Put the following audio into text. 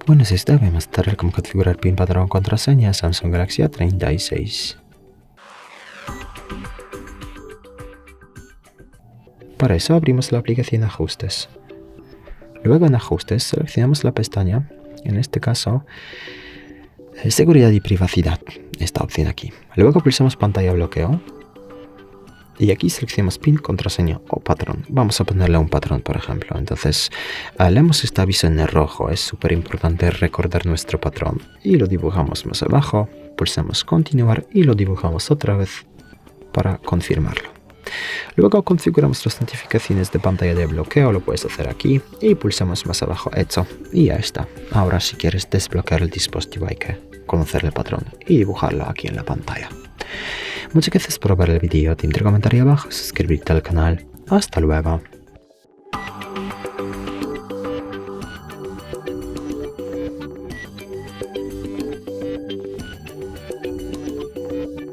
Bueno, si esta vamos a mostrar cómo configurar PIN, patrón, contraseña Samsung Galaxy A36. Para eso abrimos la aplicación Ajustes. Luego en Ajustes seleccionamos la pestaña, en este caso, Seguridad y privacidad, esta opción aquí. Luego pulsamos pantalla bloqueo. Y aquí seleccionamos PIN, contraseña o patrón. Vamos a ponerle un patrón, por ejemplo. Entonces, leemos este aviso en rojo. Es súper importante recordar nuestro patrón. Y lo dibujamos más abajo. Pulsamos continuar y lo dibujamos otra vez para confirmarlo. Luego configuramos las notificaciones de pantalla de bloqueo. Lo puedes hacer aquí. Y pulsamos más abajo hecho. Y ya está. Ahora si quieres desbloquear el dispositivo hay que conocer el patrón y dibujarlo aquí en la pantalla. Muchas gracias por ver el vídeo, te invito a comentar ahí abajo, suscribirte al canal. Hasta luego.